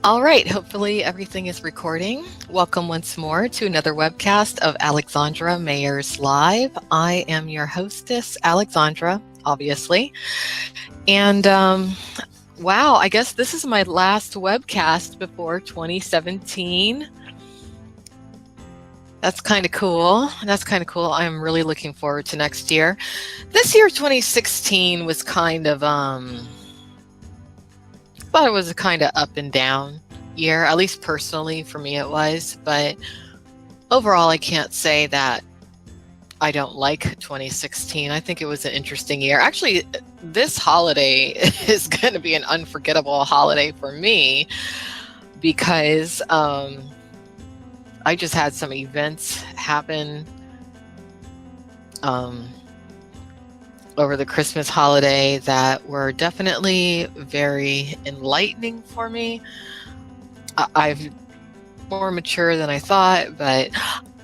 All right, hopefully everything is recording. Welcome once more to another webcast of Alexandra Mayers Live. I am your hostess, Alexandra, obviously. And wow, I guess this is my last webcast before 2017. That's kind of cool. I'm really looking forward to next year. This year, 2016, was kind of, thought it was a kind of up and down year, at least personally for me it was. But overall, I can't say that I don't like 2016. I think it was an interesting year. Actually, this holiday is going to be an unforgettable holiday for me because I just had some events happen over the Christmas holiday that were definitely very enlightening for me. I've more mature than I thought, but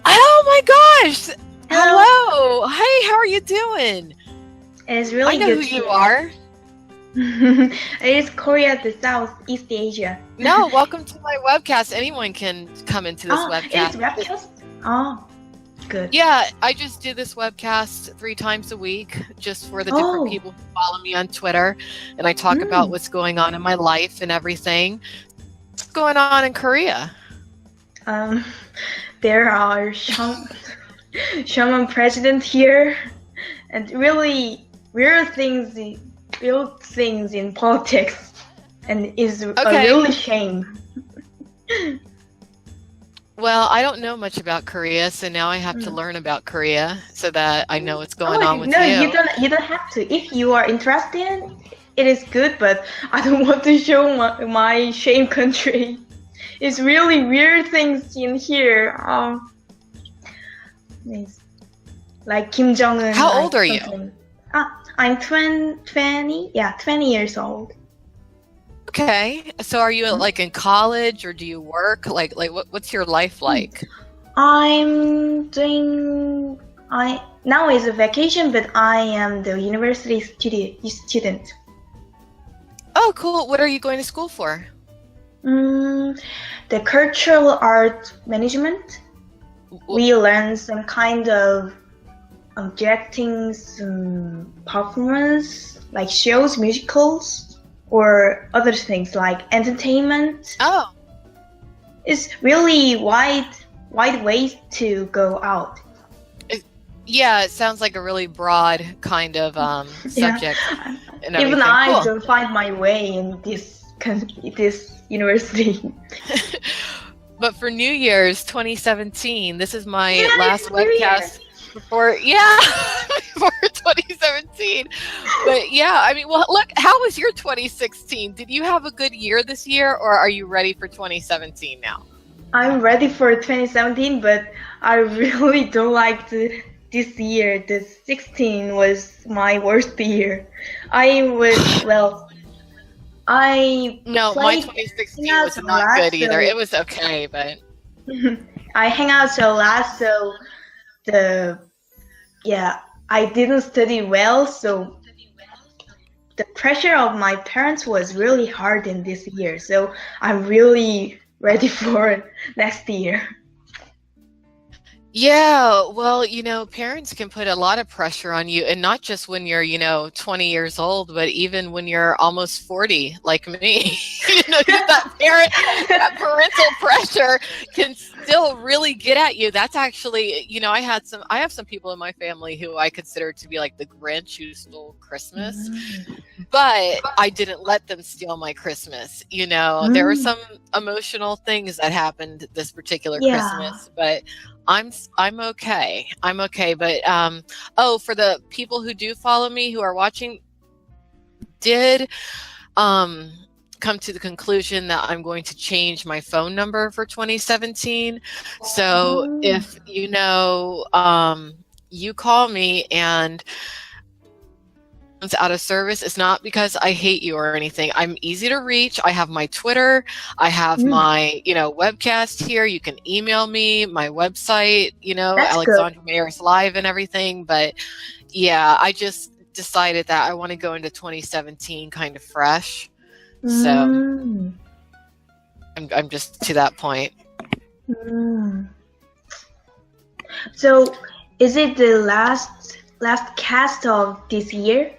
oh my gosh! Hello! Hey, how are you doing? It's really good. I know who you are. It's Korea, the Southeast Asia. No, welcome to my webcast. Anyone can come into this webcast. It's webcast? Oh, good. Yeah, I just do this webcast 3 times a week just for the different people who follow me on Twitter. And I talk about what's going on in my life and everything. What's going on in Korea? There are shaman president here and really weird things in politics, and is a really shame. Well, I don't know much about Korea, so now I have to learn about Korea so that I know what's going on with you. No, you don't have to. If you are interested, it is good, but I don't want to show my shame country. It's really weird things in here. Like Kim Jong-un. How old are you? I'm 20 years old. Okay. So are you like in college or do you work? Like what's your life like? Now is a vacation, but I am the university student. Oh, cool. What are you going to school for? The cultural art management. We learn some kind of directing some performance, like shows, musicals, or other things like entertainment. Oh, it's really wide ways to go out. Yeah, it sounds like a really broad kind of subject. And even I don't find my way in this university. But for New Year's 2017, this is my last webcast before 2017. But yeah, I mean, well, look, how was your 2016? Did you have a good year this year, or are you ready for 2017 now? I'm ready for 2017, but I really don't like this year. The 16 was my worst year. My 2016 was not good either. It was okay, but I hang out a lot, so I didn't study well, so the pressure of my parents was really hard in this year. So I'm really ready for next year. Yeah, well, parents can put a lot of pressure on you, and not just when you're, 20 years old, but even when you're almost 40, like me. that parental pressure can still really get at you. That's actually, I have some people in my family who I consider to be like the Grinch who stole Christmas, but I didn't let them steal my Christmas. There were some emotional things that happened this particular Christmas, but I'm okay. But for the people who do follow me, who are watching, did come to the conclusion that I'm going to change my phone number for 2017. So if you call me and it's out of service, it's not because I hate you or anything. I'm easy to reach. I have my Twitter. I have my, webcast here. You can email me, my website, Alexandra Mayers Live and everything. But yeah, I just decided that I want to go into 2017 kind of fresh. So I'm just to that point. So, is it the last cast of this year?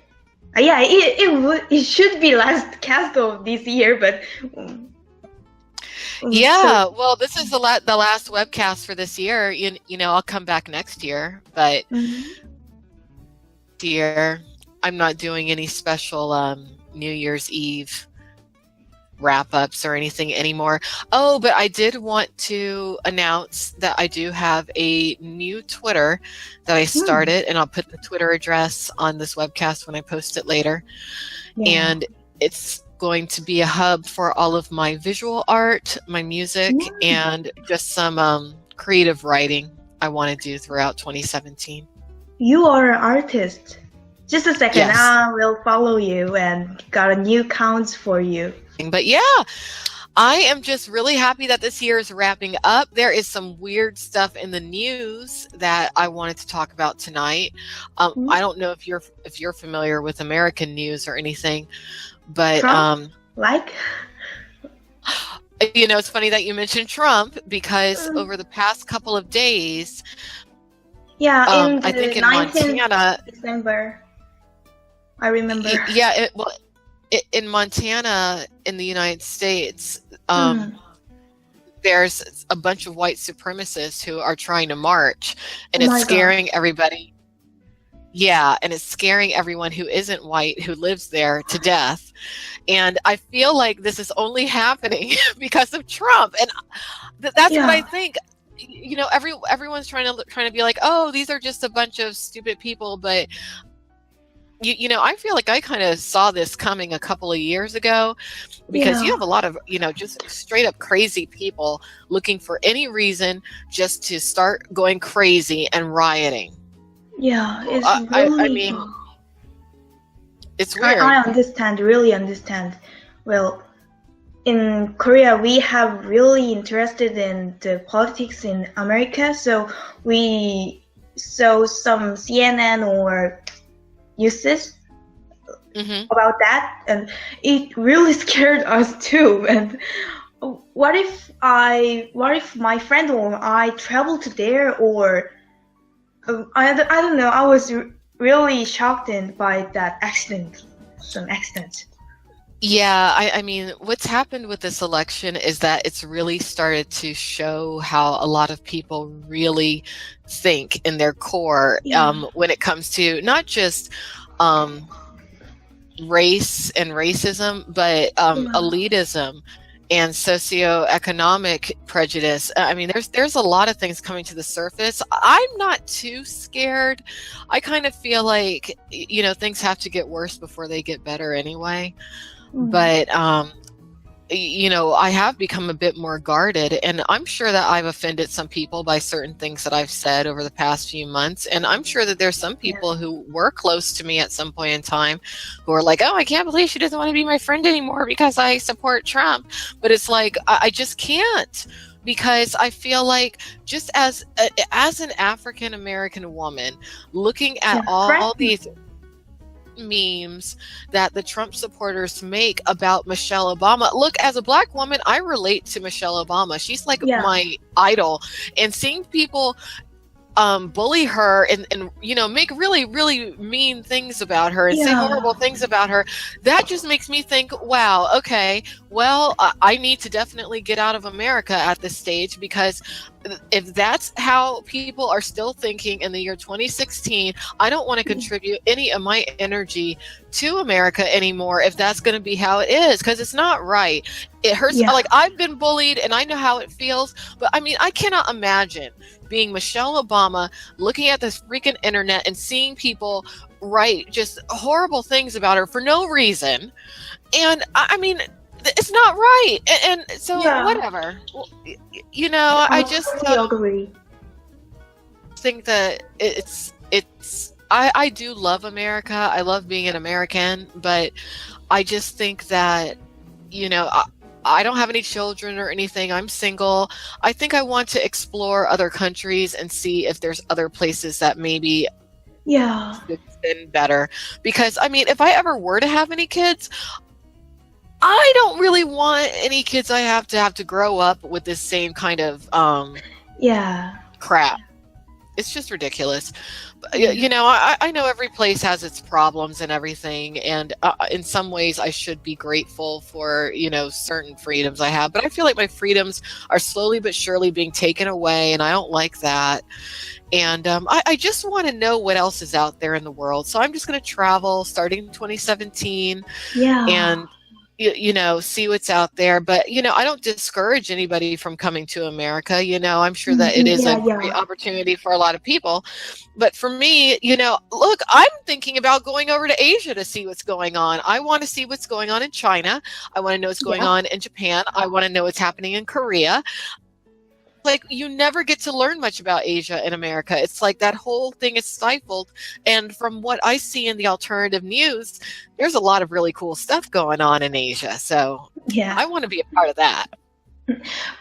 Yeah, it should be last cast of this year, but yeah. Well, this is the last webcast for this year. You know, I'll come back next year, but year I'm not doing any special New Year's Eve wrap-ups or anything anymore. Oh, but I did want to announce that I do have a new Twitter that I started, and I'll put the Twitter address on this webcast when I post it later. And it's going to be a hub for all of my visual art, my music, and just some creative writing I want to do throughout 2017. You are an artist. Just a second, Yes. I will follow you and got a new accounts for you. But yeah, I am just really happy that this year is wrapping up. There is some weird stuff in the news that I wanted to talk about tonight. I don't know if you're familiar with American news or anything, but Trump? you know, it's funny that you mentioned Trump, because over the past couple of days, I think in Montana, December, I remember. Yeah, in Montana, in the United States, there's a bunch of white supremacists who are trying to march, and it's scaring everybody. Yeah, and it's scaring everyone who isn't white who lives there to death. And I feel like this is only happening because of Trump, and that's what I think. You know, everyone's trying to be like, oh, these are just a bunch of stupid people, but you know, I feel like I kind of saw this coming a couple of years ago, because you have a lot of, you know, just straight up crazy people looking for any reason just to start going crazy and rioting. Yeah, it's really, I mean, it's weird. I understand, really understand. Well, in Korea, we have really interested in the politics in America, so we saw some CNN or uses about that, and it really scared us too. And what if my friend or I traveled to there, or I don't know. I was really shocked by that accident, some accident. Yeah, I mean, what's happened with this election is that it's really started to show how a lot of people really think in their core when it comes to not just race and racism, but elitism and socioeconomic prejudice. I mean, there's a lot of things coming to the surface. I'm not too scared. I kind of feel like, you know, things have to get worse before they get better anyway. But, you know, I have become a bit more guarded, and I'm sure that I've offended some people by certain things that I've said over the past few months. And I'm sure that there's some people who were close to me at some point in time who are like, oh, I can't believe she doesn't want to be my friend anymore because I support Trump. But it's like, I just can't, because I feel like just as an African-American woman looking at all these memes that the Trump supporters make about Michelle Obama. Look, as a Black woman, I relate to Michelle Obama. She's like my idol, and seeing people bully her and you know, make really, really mean things about her and say horrible things about her, that just makes me think, wow, okay, well, I need to definitely get out of America at this stage, because if that's how people are still thinking in the year 2016, I don't want to contribute any of my energy to America anymore if that's going to be how it is, because it's not right. It hurts. Like, I've been bullied and I know how it feels, but I mean, I cannot imagine being Michelle Obama, looking at this freaking internet and seeing people write just horrible things about her for no reason. And I mean, it's not right. And so whatever, you know, I just agree. think that I do love America. I love being an American, but I just think that, you know, I don't have any children or anything. I'm single. I think I want to explore other countries and see if there's other places that maybe been better. Because I mean, if I ever were to have any kids, I don't really want any kids I have to grow up with this same kind of Yeah. crap. It's just ridiculous. You know, I know every place has its problems and everything, and in some ways I should be grateful for, you know, certain freedoms I have, but I feel like my freedoms are slowly but surely being taken away, and I don't like that. And I just want to know what else is out there in the world. So I'm just going to travel starting in 2017 Yeah. and you know, see what's out there. But, you know, I don't discourage anybody from coming to America. You know, I'm sure that it is a great opportunity for a lot of people. But for me, you know, look, I'm thinking about going over to Asia to see what's going on. I want to see what's going on in China. I want to know what's going on in Japan. I want to know what's happening in Korea. Like, you never get to learn much about Asia in America. It's like that whole thing is stifled. And from what I see in the alternative news, there's a lot of really cool stuff going on in Asia. So I want to be a part of that.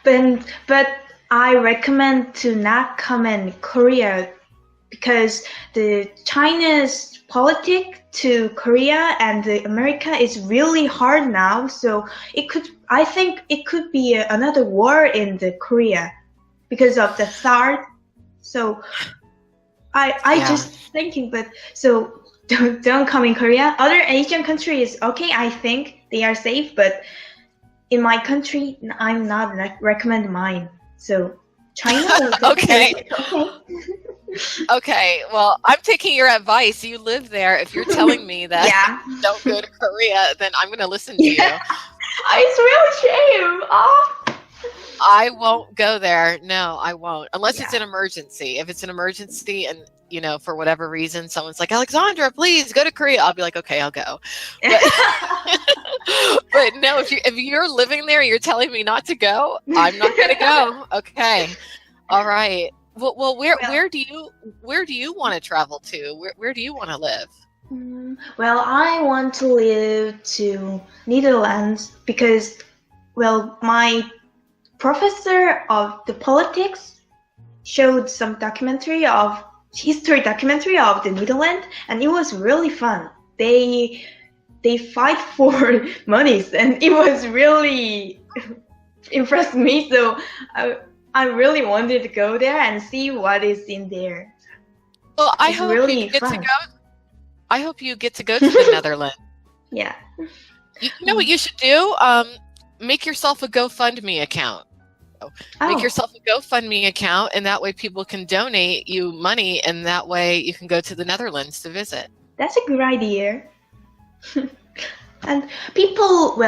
But I recommend to not come in Korea because the China's politics to Korea and the America is really hard now. So I think it could be another war in the Korea. Because of the SARS, so I just thinking, but so don't come in Korea. Other Asian countries, okay, I think they are safe, but in my country, I'm not recommend mine. So China. Okay. Okay. Well, I'm taking your advice. You live there. If you're telling me that don't go to Korea, then I'm going to listen to you. It's real shame. I won't go there. No, I won't. Unless it's an emergency. If it's an emergency and, you know, for whatever reason, someone's like, Alexandra, please go to Korea. I'll be like, okay, I'll go. But no, if you're living there and you're telling me not to go, I'm not going to go. Okay. All right. Well, where do you want to travel to? Where do you want to live? Well, I want to live to Netherlands because, well, my professor of the politics showed some history documentary of the Netherlands, and it was really fun. They fight for monies, and it was really impressed me. So I really wanted to go there and see what is in there. Well, I hope you get to go. I hope you get to go to the Netherlands. Yeah. You know what you should do? Make yourself a GoFundMe account. Make yourself a GoFundMe account, and that way people can donate you money, and that way you can go to the Netherlands to visit. That's a good idea. And people,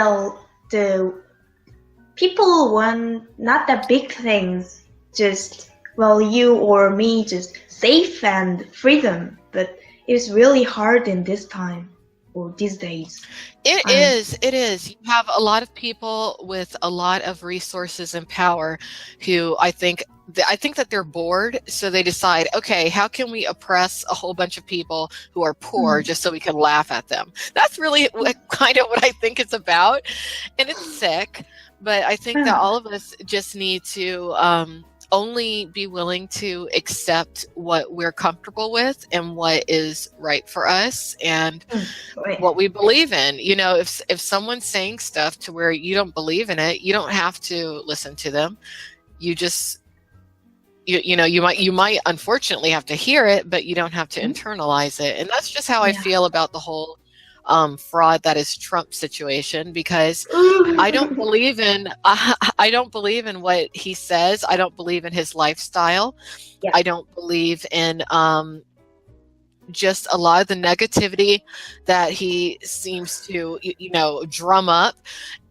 people want not the big things, just, you or me, just safe and freedom, but it's really hard in this time. Or these days. It is. You have a lot of people with a lot of resources and power who I think that they're bored. So they decide, okay, how can we oppress a whole bunch of people who are poor just so we can laugh at them? That's really kind of what I think it's about. And it's sick. But I think that all of us just need to only be willing to accept what we're comfortable with and what is right for us and what we believe in. You know, if someone's saying stuff to where you don't believe in it, you don't have to listen to them. You just, you might unfortunately have to hear it, but you don't have to internalize it. And that's just how I feel about the whole fraud that is Trump situation, because I don't believe in what he says. I don't believe in his lifestyle. I don't believe in just a lot of the negativity that he seems to drum up.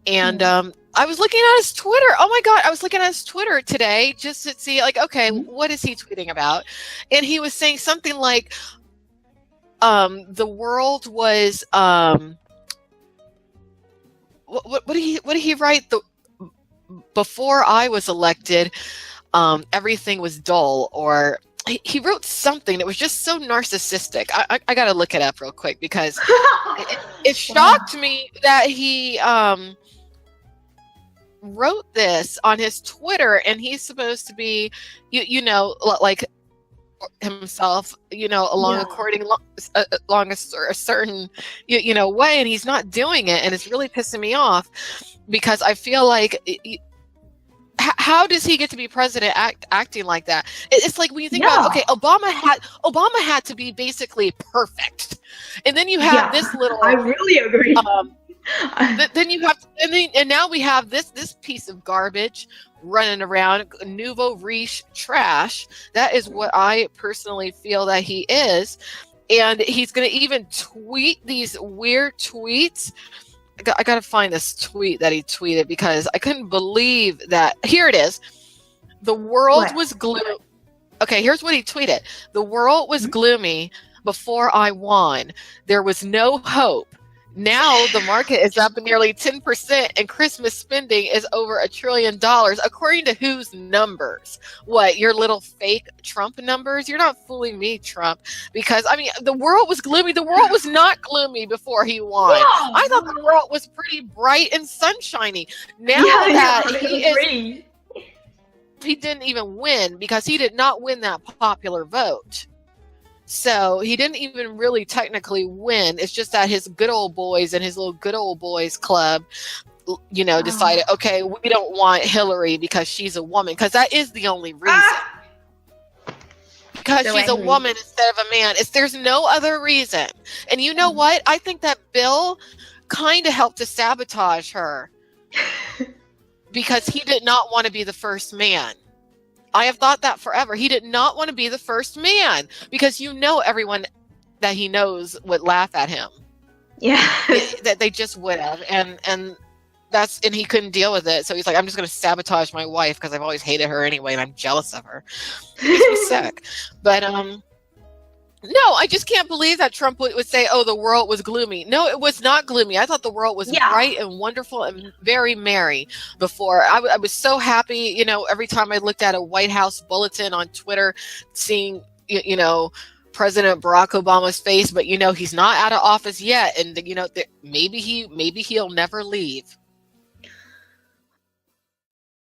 And I was looking at his Twitter. Oh my God, I was looking at his Twitter today just to see, like, okay, what is he tweeting about? And he was saying something like, the world was what did he write? Before I was elected, everything was dull, or he wrote something that was just so narcissistic. I got to look it up real quick because it shocked me that he wrote this on his Twitter, and he's supposed to be, like himself, along along a certain, way, and he's not doing it, and it's really pissing me off because I feel like, how does he get to be president acting like that? It's like when you think about, okay, Obama had to be basically perfect, and then you have this little. I really agree. Then you have, and now we have this piece of garbage running around, nouveau riche trash. That is what I personally feel that he is, and he's going to even tweet these weird tweets. I got to find this tweet that he tweeted because I couldn't believe that. Here it is. The world was gloomy. Okay, here's what he tweeted. The world was gloomy before I won. There was no hope. Now the market is up nearly 10% and Christmas spending is over $1 trillion. According to whose numbers? What, your little fake Trump numbers? You're not fooling me, Trump. Because, the world was gloomy. The world was not gloomy before he won. Yeah. I thought the world was pretty bright and sunshiny. Now he didn't even win because he did not win that popular vote. So he didn't even really technically win. It's just that his good old boys and his little good old boys club, decided, okay, we don't want Hillary because she's a woman. Because that is the only reason. Because she's a woman instead of a man. There's no other reason. And you know what? I think that Bill kind of helped to sabotage her. Because he did not want to be the first man. I have thought that forever. He did not want to be the first man because everyone that he knows would laugh at him. Yeah. That they just would have. And he couldn't deal with it. So he's like, I'm just going to sabotage my wife because I've always hated her anyway and I'm jealous of her. It makes me sick. But no, I just can't believe that Trump would say, oh, the world was gloomy. No, it was not gloomy. I thought the world was bright and wonderful and very merry before. I was so happy, every time I looked at a White House bulletin on Twitter, seeing, President Barack Obama's face, but he's not out of office yet. And, maybe he'll never leave.